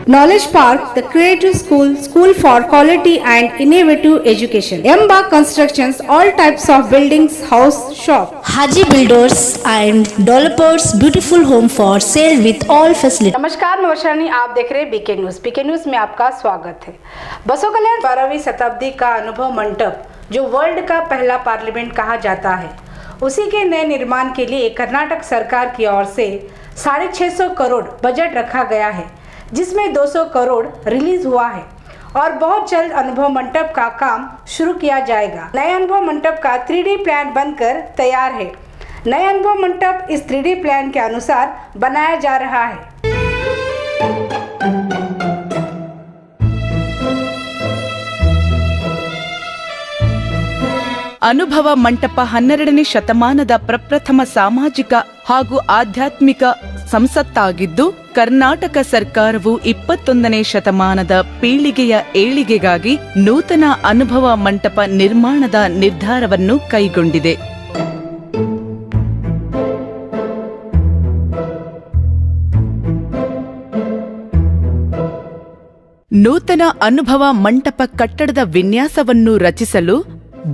Knowledge Park, the Creative School, School for Quality and Innovative Education. Emba Constructions, all types of buildings, house, shop. Haji Builders and Developers, beautiful home for sale with all facilities. नमस्कार, मैं वर्षानी, आप देख रहे हैं BK news. BK news में आपका स्वागत है। बसों कल्याण 12वीं शताब्दी का अनुभव मंडप, जो वर्ल्ड का पहला पार्लियामेंट कहा जाता है, उसी के नए निर्माण के लिए कर्नाटक सरकार की ओर से 650 करोड़ बजट रखा गया है, जिसमें 200 करोड़ रिलीज हुआ है और बहुत जल्द अनुभव मंडप का काम शुरू किया जाएगा। नए अनुभव मंडप का 3D प्लान बनकर तैयार है। नए अनुभव मंडप इस 3D प्लान के अनुसार बनाया जा रहा है। ಅನುಭವ ಮಂಟಪ 12ನೇ ಶತಮಾನದ ಪ್ರಪ್ರಥಮ ಸಾಮಾಜಿಕ ಹಾಗೂ ಆಧ್ಯಾತ್ಮಿಕ ಸಂಸತ್ತಾಗಿದ್ದು, ಕರ್ನಾಟಕ ಸರ್ಕಾರವು 21ನೇ ಶತಮಾನದ ಪೀಳಿಗೆಯ ಏಳಿಗೆಗಾಗಿ ನೂತನ ಅನುಭವ ಮಂಟಪ ನಿರ್ಮಾಣದ ನಿರ್ಧಾರವನ್ನು ಕೈಗೊಂಡಿದೆ. ನೂತನ ಅನುಭವ ಮಂಟಪ ಕಟ್ಟಡದ ವಿನ್ಯಾಸವನ್ನು ರಚಿಸಲು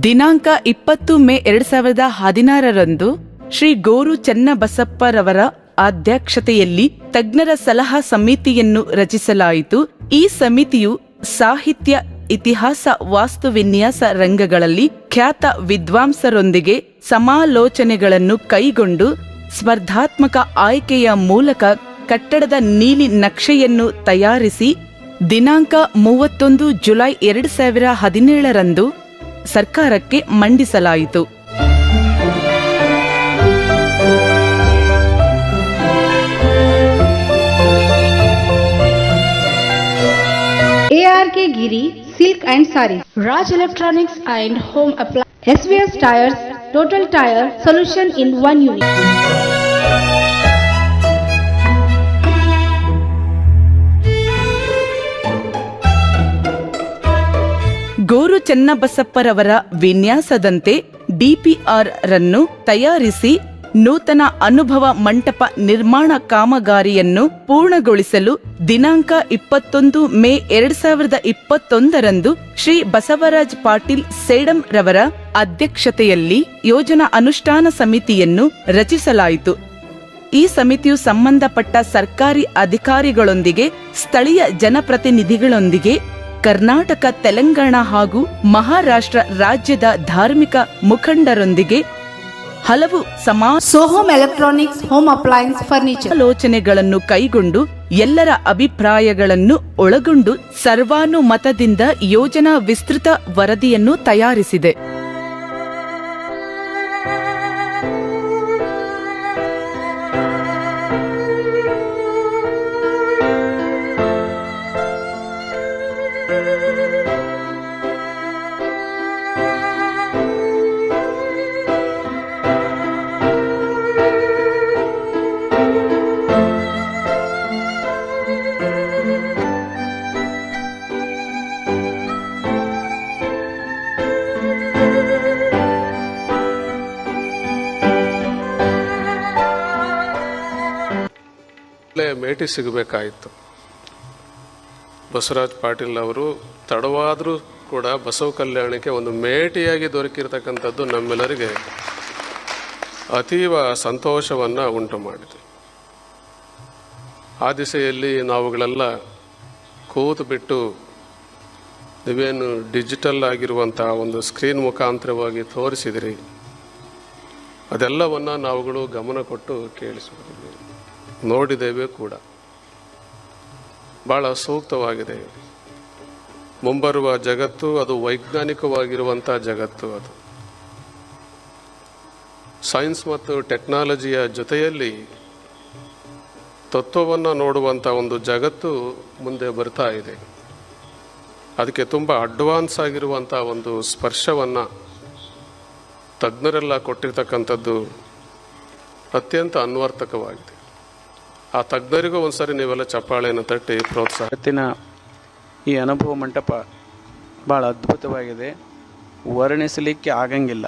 ದಿನಾಂಕ 20 ಮೇ 2016ರಂದು ಶ್ರೀ ಗೋರು ಚೆನ್ನಬಸಪ್ಪರವರ ಅಧ್ಯಕ್ಷತೆಯಲ್ಲಿ ತಜ್ಞರ ಸಲಹಾ ಸಮಿತಿಯನ್ನು ರಚಿಸಲಾಯಿತು. ಈ ಸಮಿತಿಯು ಸಾಹಿತ್ಯ, ಇತಿಹಾಸ, ವಾಸ್ತು ವಿನ್ಯಾಸ ರಂಗಗಳಲ್ಲಿ ಖ್ಯಾತ ವಿದ್ವಾಂಸರೊಂದಿಗೆ ಸಮಾಲೋಚನೆಗಳನ್ನು ಕೈಗೊಂಡು ಸ್ಪರ್ಧಾತ್ಮಕ ಆಯ್ಕೆಯ ಮೂಲಕ ಕಟ್ಟಡದ ನೀಲಿ ನಕ್ಷೆಯನ್ನು ತಯಾರಿಸಿ ದಿನಾಂಕ 31 ಜುಲೈ 2017ರಂದು ಸರ್ಕಾರಕ್ಕೆ ಮಂಡಿಸಲಾಯಿತು. ARK Giri Silk and Sarees, Raj Electronics and Home Appliances, SVS Tires, Total Tire Solution in one unit. Goru ಚೆನ್ನಬಸಪ್ಪರವರ ವಿನ್ಯಾಸದಂತೆ ಡಿಪಿಆರ್ ರನ್ನು ತಯಾರಿಸಿ ನೂತನ ಅನುಭವ ಮಂಟಪ ನಿರ್ಮಾಣ ಕಾಮಗಾರಿಯನ್ನು ಪೂರ್ಣಗೊಳಿಸಲು ದಿನಾಂಕ 21 ಮೇ 2021ರಂದು ಶ್ರೀ ಬಸವರಾಜ್ ಪಾಟೀಲ್ ಸೇಡಂ ರವರ ಅಧ್ಯಕ್ಷತೆಯಲ್ಲಿ ಯೋಜನಾ ಅನುಷ್ಠಾನ ಸಮಿತಿಯನ್ನು ರಚಿಸಲಾಯಿತು. ಈ ಸಮಿತಿಯು ಸಂಬಂಧಪಟ್ಟ ಸರ್ಕಾರಿ ಅಧಿಕಾರಿಗಳೊಂದಿಗೆ, ಸ್ಥಳೀಯ ಜನಪ್ರತಿನಿಧಿಗಳೊಂದಿಗೆ, ಕರ್ನಾಟಕ, ತೆಲಂಗಾಣ ಹಾಗೂ ಮಹಾರಾಷ್ಟ್ರ ರಾಜ್ಯದ ಧಾರ್ಮಿಕ ಮುಖಂಡರೊಂದಿಗೆ ಹಲವು Sohom Electronics, Home Appliance, Furniture ಆಲೋಚನೆಗಳನ್ನು ಕೈಗೊಂಡು ಎಲ್ಲರ ಅಭಿಪ್ರಾಯಗಳನ್ನು ಒಳಗೊಂಡು ಸರ್ವಾನುಮತದಿಂದ ಯೋಜನಾ ವಿಸ್ತೃತ ವರದಿಯನ್ನು ತಯಾರಿಸಿದೆ. ಮೇಟಿ ಸಿಗಬೇಕಾಯಿತು. ಬಸವರಾಜ್ ಪಾಟೀಲ್ ಅವರು ತಡವಾದರೂ ಕೂಡ ಬಸವ ಕಲ್ಯಾಣಕ್ಕೆ ಒಂದು ಮೇಟಿಯಾಗಿ ದೊರಕಿರ್ತಕ್ಕಂಥದ್ದು ನಮ್ಮೆಲ್ಲರಿಗೆ ಅತೀವ ಸಂತೋಷವನ್ನು ಉಂಟು ಮಾಡಿದೆ. ಆ ದಿಸೆಯಲ್ಲಿ ನಾವುಗಳೆಲ್ಲ ಕೂತು ಬಿಟ್ಟು ನೀವೇನು ಡಿಜಿಟಲ್ ಆಗಿರುವಂಥ ಒಂದು ಸ್ಕ್ರೀನ್ ಮುಖಾಂತರವಾಗಿ ತೋರಿಸಿದಿರಿ, ಅದೆಲ್ಲವನ್ನು ನಾವುಗಳು ಗಮನ ಕೊಟ್ಟು ಕೇಳಿಸಿದ್ದೀವಿ, ನೋಡಿದ್ದೇವೆ ಕೂಡ. ಭಾಳ ಸೂಕ್ತವಾಗಿದೆ. ಮುಂಬರುವ ಜಗತ್ತು ಅದು ವೈಜ್ಞಾನಿಕವಾಗಿರುವಂಥ ಜಗತ್ತು. ಅದು ಸೈನ್ಸ್ ಮತ್ತು ಟೆಕ್ನಾಲಜಿಯ ಜೊತೆಯಲ್ಲಿ ತತ್ವವನ್ನು ನೋಡುವಂಥ ಒಂದು ಜಗತ್ತು ಮುಂದೆ ಬರ್ತಾ ಇದೆ. ಅದಕ್ಕೆ ತುಂಬ ಅಡ್ವಾನ್ಸ್ ಆಗಿರುವಂಥ ಒಂದು ಸ್ಪರ್ಶವನ್ನು ತಜ್ಞರೆಲ್ಲ ಕೊಟ್ಟಿರ್ತಕ್ಕಂಥದ್ದು ಅತ್ಯಂತ ಅನ್ವರ್ಥಕವಾಗಿದೆ. ಆ ತಜ್ಞರಿಗೂ ಒಂದ್ಸರಿ ನೀವೆಲ್ಲ ಚಪ್ಪಾಳೆಯನ್ನು ತಟ್ಟಿ ಪ್ರೋತ್ಸಾಹ. ಈ ಅನುಭವ ಮಂಟಪ ಭಾಳ ಅದ್ಭುತವಾಗಿದೆ, ವರ್ಣಿಸಲಿಕ್ಕೆ ಆಗಂಗಿಲ್ಲ.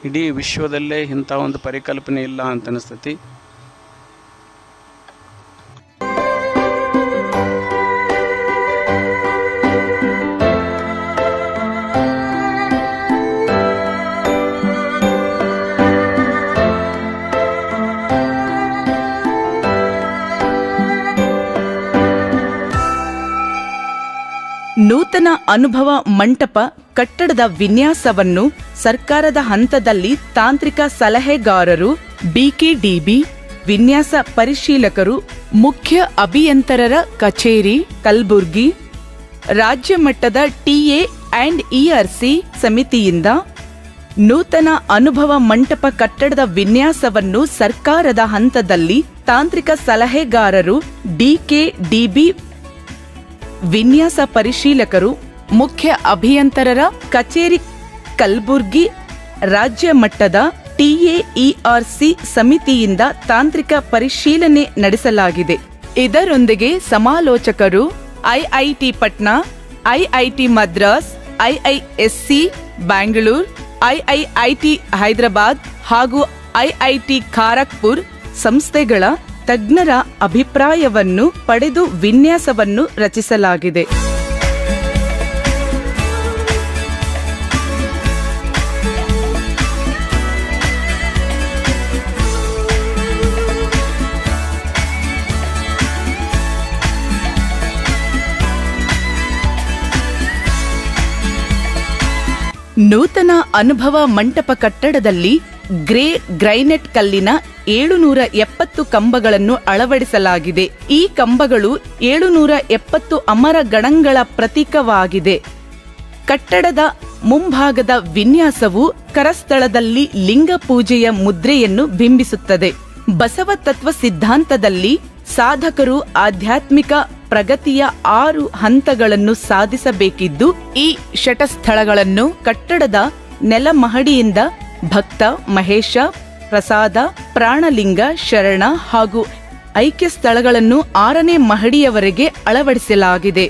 ಇಡೀ ವಿಶ್ವದಲ್ಲೇ ಇಂಥ ಒಂದು ಪರಿಕಲ್ಪನೆ ಇಲ್ಲ ಅಂತ ಅನಿಸ್ತೈತಿ. ನೂತನ ಅನುಭವ ಮಂಟಪ ಕಟ್ಟಡದ ವಿನ್ಯಾಸವನ್ನು ಸರ್ಕಾರದ ಹಂತದಲ್ಲಿ ತಾಂತ್ರಿಕ ಸಲಹೆಗಾರರು, ಬಿಕೆಡಿಬಿ, ವಿನ್ಯಾಸ ಪರಿಶೀಲಕರು, ಮುಖ್ಯ ಅಭಿಯಂತರರ ಕಚೇರಿ, ಕಲಬುರ್ಗಿ, ರಾಜ್ಯ ಮಟ್ಟದ TA&ERC ಸಮಿತಿಯಿಂದ ನೂತನ ಅನುಭವ ಮಂಟಪ ಕಟ್ಟಡದ ವಿನ್ಯಾಸವನ್ನು ಸರ್ಕಾರದ ಹಂತದಲ್ಲಿ ತಾಂತ್ರಿಕ ಸಲಹೆಗಾರರು, DKDB, ವಿನ್ಯಾಸ ಪರಿಶೀಲಕರು, ಮುಖ್ಯ ಅಭಿಯಂತರರ ಕಚೇರಿ, ಕಲಬುರ್ಗಿ, ರಾಜ್ಯ ಮಟ್ಟದ TAERC ಸಮಿತಿಯಿಂದ ತಾಂತ್ರಿಕ ಪರಿಶೀಲನೆ ನಡೆಸಲಾಗಿದೆ. ಇದರೊಂದಿಗೆ ಸಮಾಲೋಚಕರು IIT Patna, IIT Madras, IISc Bengaluru, IIIT Hyderabad ಹಾಗೂ IIT ಖಾರಗ್ಪುರ್ ಸಂಸ್ಥೆಗಳ ತಜ್ಞರ ಅಭಿಪ್ರಾಯವನ್ನು ಪಡೆದು ವಿನ್ಯಾಸವನ್ನು ರಚಿಸಲಾಗಿದೆ. ನೂತನ ಅನುಭವ ಮಂಟಪ ಕಟ್ಟಡದಲ್ಲಿ ಗ್ರೇ ಗ್ರೈನೆಟ್ ಕಲ್ಲಿನ 770 ಕಂಬಗಳನ್ನು ಅಳವಡಿಸಲಾಗಿದೆ. ಈ ಕಂಬಗಳು 770 ಅಮರ ಗಣಗಳ ಪ್ರತೀಕವಾಗಿದೆ. ಕಟ್ಟಡದ ಮುಂಭಾಗದ ವಿನ್ಯಾಸವು ಕರಸ್ಥಳದಲ್ಲಿ ಲಿಂಗ ಪೂಜೆಯ ಮುದ್ರೆಯನ್ನು ಬಿಂಬಿಸುತ್ತದೆ. ಬಸವ ತತ್ವ ಸಿದ್ಧಾಂತದಲ್ಲಿ ಸಾಧಕರು ಆಧ್ಯಾತ್ಮಿಕ ಪ್ರಗತಿಯ 6 ಹಂತಗಳನ್ನು ಸಾಧಿಸಬೇಕಿದ್ದು, ಈ ಶಟಸ್ಥಳಗಳನ್ನು ಕಟ್ಟಡದ ನೆಲಮಹಡಿಯಿಂದ ಭಕ್ತ, ಮಹೇಶ, ಪ್ರಸಾದ, ಪ್ರಾಣಲಿಂಗ, ಶರಣ ಹಾಗೂ ಐಕ್ಯ ಸ್ಥಳಗಳನ್ನು 6ನೇ ಮಹಡಿಯವರೆಗೆ ಅಳವಡಿಸಲಾಗಿದೆ.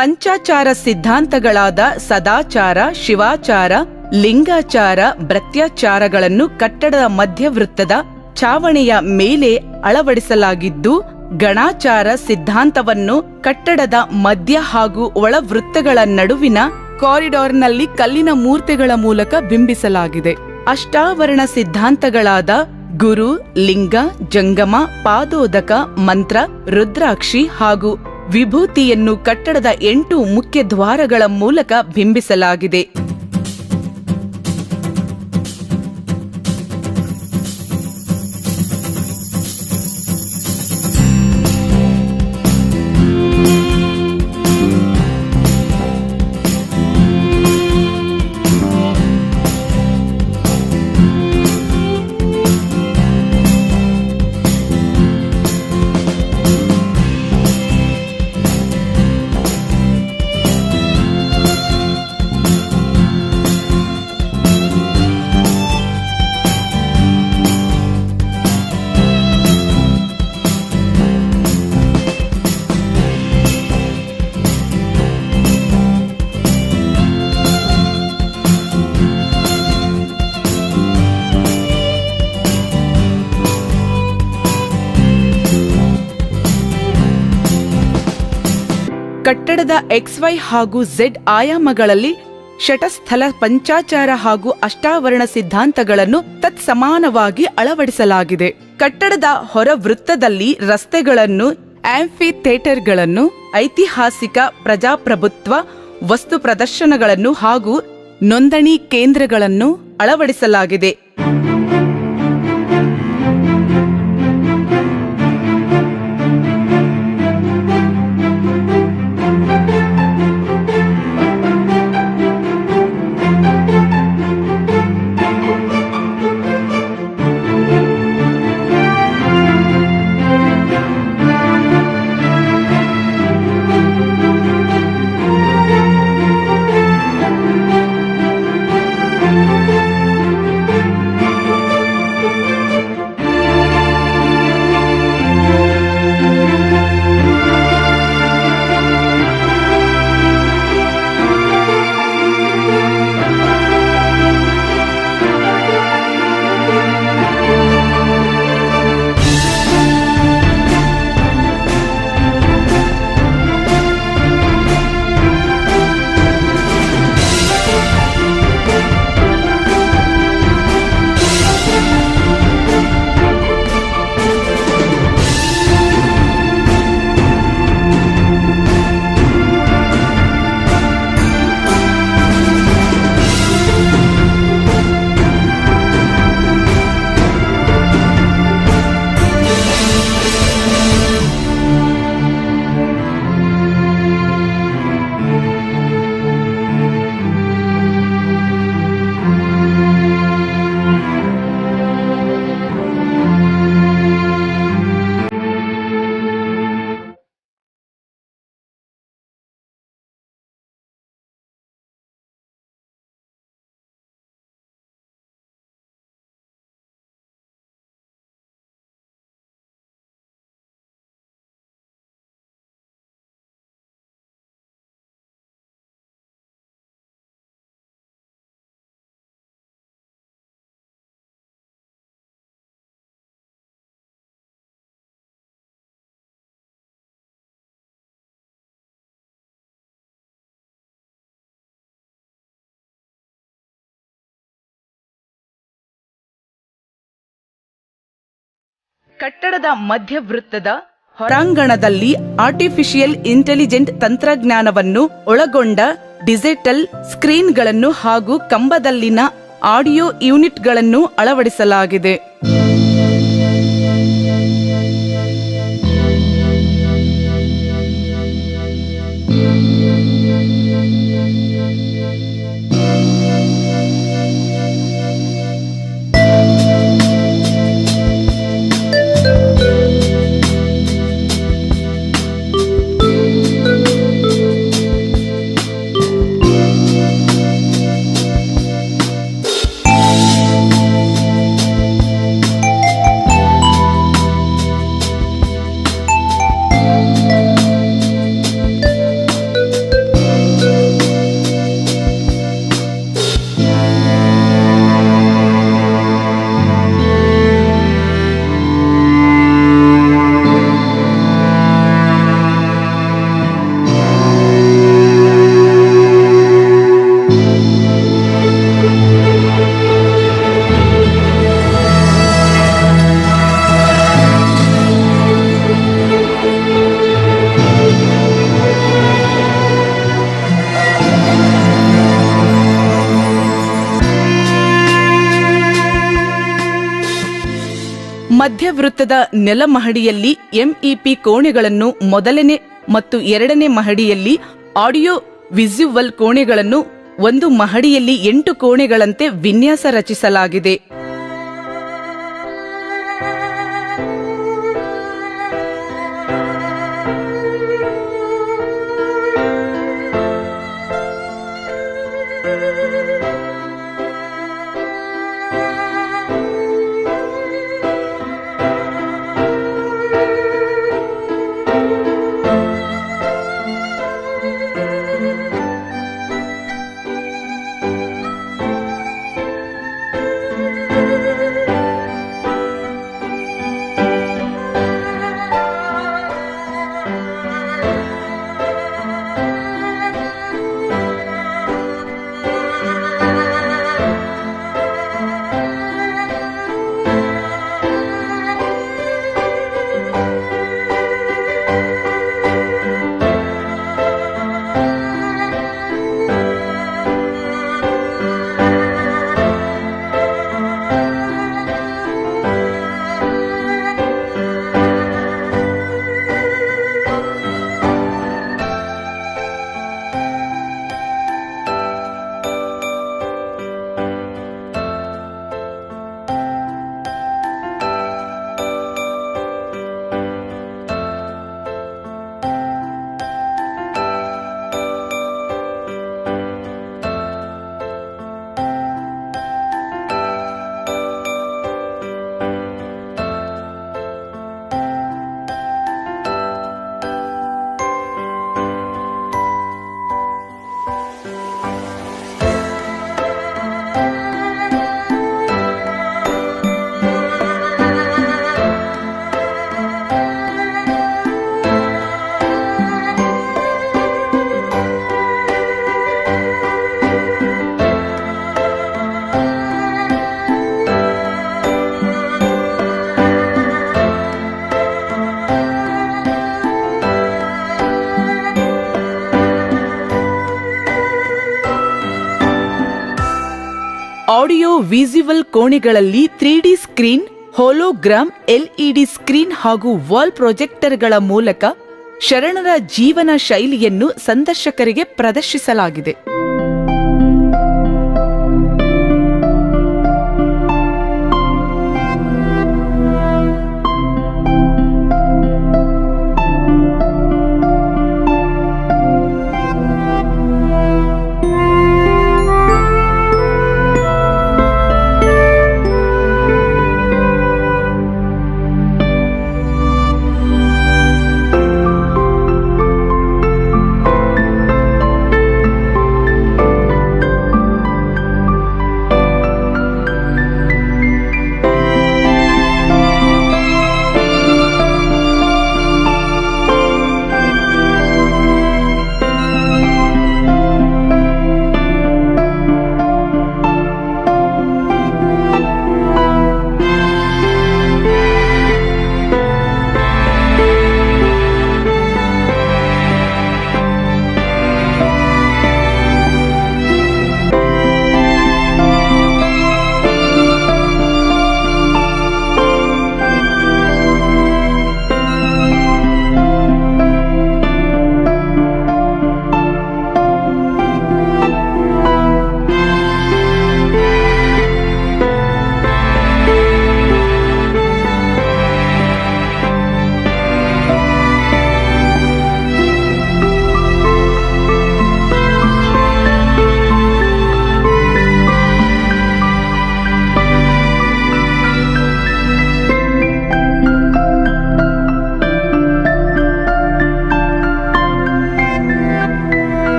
ಪಂಚಾಚಾರ ಸಿದ್ಧಾಂತಗಳಾದ ಸದಾಚಾರ, ಶಿವಾಚಾರ, ಲಿಂಗಾಚಾರ, ಭೃತ್ಯಾಚಾರಗಳನ್ನು ಕಟ್ಟಡದ ಮಧ್ಯವೃತ್ತದ ಚಾವಣಿಯ ಮೇಲೆ ಅಳವಡಿಸಲಾಗಿದ್ದು, ಗಣಾಚಾರ ಸಿದ್ಧಾಂತವನ್ನು ಕಟ್ಟಡದ ಮಧ್ಯ ಹಾಗೂ ಒಳವೃತ್ತಗಳ ನಡುವಿನ ಕಾರಿಡಾರ್ನಲ್ಲಿ ಕಲ್ಲಿನ ಮೂರ್ತಿಗಳ ಮೂಲಕ ಬಿಂಬಿಸಲಾಗಿದೆ. ಅಷ್ಟಾವರಣ ಸಿದ್ಧಾಂತಗಳಾದ ಗುರು, ಲಿಂಗ, ಜಂಗಮ, ಪಾದೋದಕ, ಮಂತ್ರ, ರುದ್ರಾಕ್ಷಿ ಹಾಗೂ ವಿಭೂತಿಯನ್ನು ಕಟ್ಟಡದ 8 ಮುಖ್ಯ ದ್ವಾರಗಳ ಮೂಲಕ ಬಿಂಬಿಸಲಾಗಿದೆ. ಕಟ್ಟಡದ XY ಹಾಗೂ Z ಆಯಾಮಗಳಲ್ಲಿ ಷಟಸ್ಥಲ ಪಂಚಾಚಾರ ಹಾಗೂ ಅಷ್ಟಾವರಣ ಸಿದ್ಧಾಂತಗಳನ್ನು ತತ್ಸಮಾನವಾಗಿ ಅಳವಡಿಸಲಾಗಿದೆ. ಕಟ್ಟಡದ ಹೊರ ವೃತ್ತದಲ್ಲಿ ರಸ್ತೆಗಳನ್ನು, ಆಂಫಿ ಥಿಯೇಟರ್ಗಳನ್ನು, ಐತಿಹಾಸಿಕ ಪ್ರಜಾಪ್ರಭುತ್ವ ವಸ್ತು ಪ್ರದರ್ಶನಗಳನ್ನು ಹಾಗೂ ನೋಂದಣಿ ಕೇಂದ್ರಗಳನ್ನು ಅಳವಡಿಸಲಾಗಿದೆ. ಕಟ್ಟಡದ ಮಧ್ಯವೃತ್ತದ ಹೊರಾಂಗಣದಲ್ಲಿ ಆರ್ಟಿಫಿಷಿಯಲ್ ಇಂಟೆಲಿಜೆಂಟ್ ತಂತ್ರಜ್ಞಾನವನ್ನು ಒಳಗೊಂಡ ಡಿಜಿಟಲ್ ಸ್ಕ್ರೀನ್ಗಳನ್ನು ಹಾಗೂ ಕಂಬದಲ್ಲಿನ ಆಡಿಯೋ ಯೂನಿಟ್ಗಳನ್ನು ಅಳವಡಿಸಲಾಗಿದೆ. ಮಧ್ಯವೃತ್ತದ ನೆಲಮಹಡಿಯಲ್ಲಿ ಎಂಇಪಿ ಕೋಣೆಗಳನ್ನು, ಮೊದಲನೇ ಮತ್ತು ಎರಡನೇ ಮಹಡಿಯಲ್ಲಿ ಆಡಿಯೋ ವಿಸ್ಯುವಲ್ ಕೋಣೆಗಳನ್ನು, ಒಂದು ಮಹಡಿಯಲ್ಲಿ 8 ಕೋಣೆಗಳಂತೆ ವಿನ್ಯಾಸ ರಚಿಸಲಾಗಿದೆ. ವಿಸ್ಯುವಲ್ ಕೋಣೆಗಳಲ್ಲಿ 3D screen, hologram, LED screen ಹಾಗೂ ವಾಲ್ ಪ್ರೊಜೆಕ್ಟರ್ಗಳ ಮೂಲಕ ಶರಣರ ಜೀವನ ಶೈಲಿಯನ್ನು ಸಂದರ್ಶಕರಿಗೆ ಪ್ರದರ್ಶಿಸಲಾಗಿದೆ.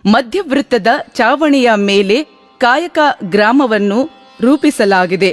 ಮಧ್ಯವೃತ್ತದ ಚಾವಣಿಯ ಮೇಲೆ ಕಾಯಕ ಗ್ರಾಮವನ್ನು ರೂಪಿಸಲಾಗಿದೆ.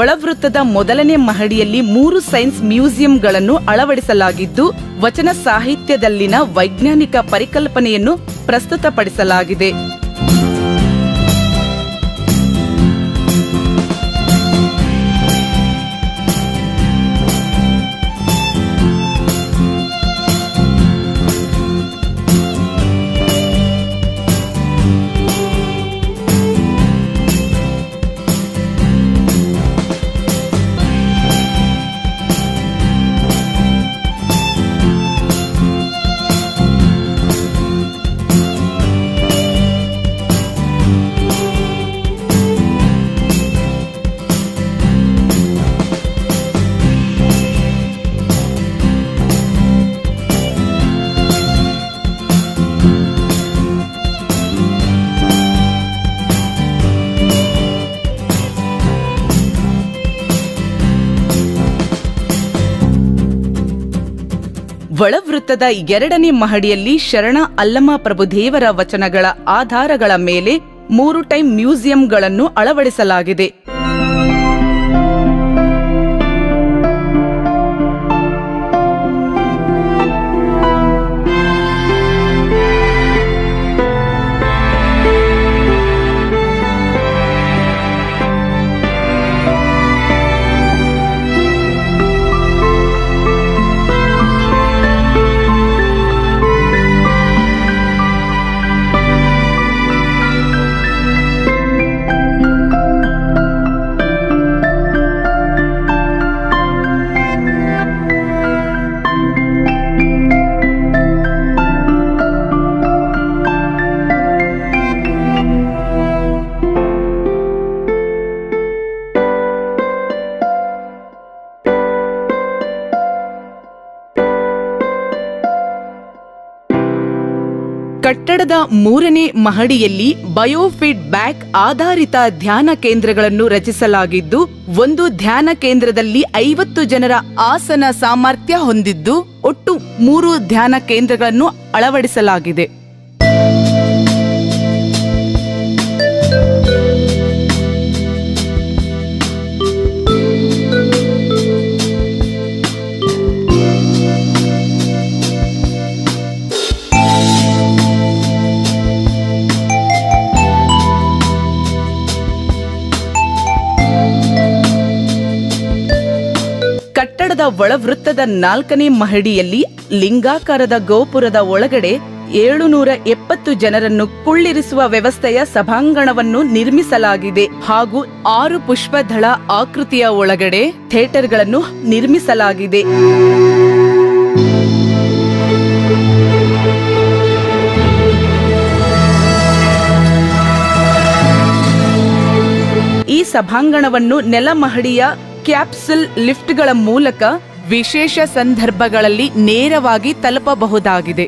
ಒಳವೃತ್ತದ ಮೊದಲನೇ ಮಹಡಿಯಲ್ಲಿ 3 ಸೈನ್ಸ್ ಮ್ಯೂಸಿಯಂಗಳನ್ನು ಅಳವಡಿಸಲಾಗಿದ್ದು, ವಚನ ಸಾಹಿತ್ಯದಲ್ಲಿನ ವೈಜ್ಞಾನಿಕ ಪರಿಕಲ್ಪನೆಯನ್ನು ಪ್ರಸ್ತುತಪಡಿಸಲಾಗಿದೆ. ಒಳವೃತ್ತದ 2ನೇ ಮಹಡಿಯಲ್ಲಿ ಶರಣ ಅಲ್ಲಮ ಪ್ರಭುದೇವರ ವಚನಗಳ ಆಧಾರಗಳ ಮೇಲೆ 3 ಟೈಮ್ ಮ್ಯೂಸಿಯಂಗಳನ್ನು ಅಳವಡಿಸಲಾಗಿದೆ. ಕಟ್ಟಡದ 3ನೇ ಮಹಡಿಯಲ್ಲಿ ಬಯೋಫೀಡ್ಬ್ಯಾಕ್ ಆಧಾರಿತ ಧ್ಯಾನ ಕೇಂದ್ರಗಳನ್ನು ರಚಿಸಲಾಗಿದ್ದು, ಒಂದು ಧ್ಯಾನ ಕೇಂದ್ರದಲ್ಲಿ 50 ಜನರ ಆಸನ ಸಾಮರ್ಥ್ಯ ಹೊಂದಿದ್ದು, ಒಟ್ಟು 3 ಧ್ಯಾನ ಕೇಂದ್ರಗಳನ್ನು ಅಳವಡಿಸಲಾಗಿದೆ. ಕಟ್ಟಡದ ಒಳವೃತ್ತದ 4ನೇ ಮಹಡಿಯಲ್ಲಿ ಲಿಂಗಾಕಾರದ ಗೋಪುರದ ಒಳಗಡೆ 770 ಜನರನ್ನು ಕುಳ್ಳಿರಿಸುವ ವ್ಯವಸ್ಥೆಯ ಸಭಾಂಗಣವನ್ನು ನಿರ್ಮಿಸಲಾಗಿದೆ ಹಾಗೂ 6 ಪುಷ್ಪದಳ ಆಕೃತಿಯ ಒಳಗಡೆ ಥಿಯೇಟರ್ಗಳನ್ನು ನಿರ್ಮಿಸಲಾಗಿದೆ. ಈ ಸಭಾಂಗಣವನ್ನು ನೆಲಮಹಡಿಯ ಕ್ಯಾಪ್ಸುಲ್ ಲಿಫ್ಟ್ಗಳ ಮೂಲಕ ವಿಶೇಷ ಸಂದರ್ಭಗಳಲ್ಲಿ ನೇರವಾಗಿ ತಲುಪಬಹುದಾಗಿದೆ.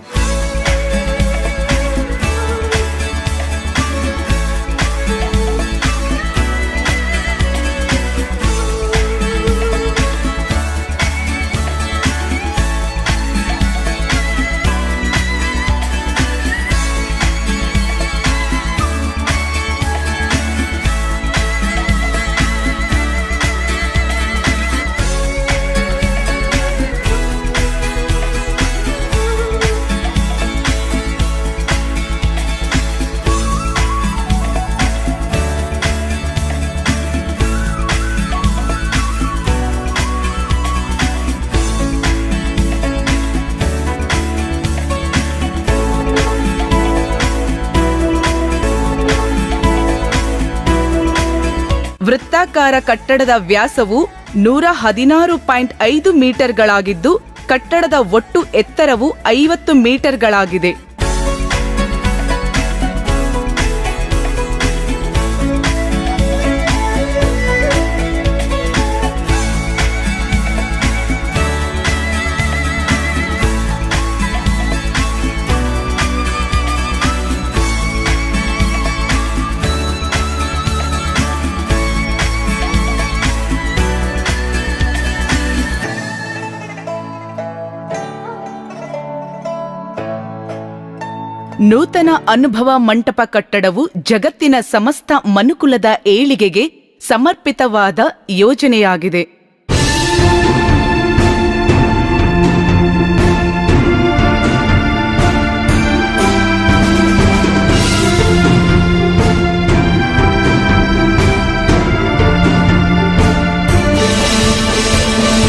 ವೃತ್ತಾಕಾರ ಕಟ್ಟಡದ ವ್ಯಾಸವು 116.5 ಮೀಟರ್ಗಳಾಗಿದ್ದು, ಕಟ್ಟಡದ ಒಟ್ಟು ಎತ್ತರವು 50 ಮೀಟರ್ಗಳಾಗಿದೆ. ನೂತನ ಅನುಭವ ಮಂಟಪ ಕಟ್ಟಡವು ಜಗತ್ತಿನ ಸಮಸ್ತ ಮನುಕುಲದ ಏಳಿಗೆಗೆ ಸಮರ್ಪಿತವಾದ ಯೋಜನೆಯಾಗಿದೆ.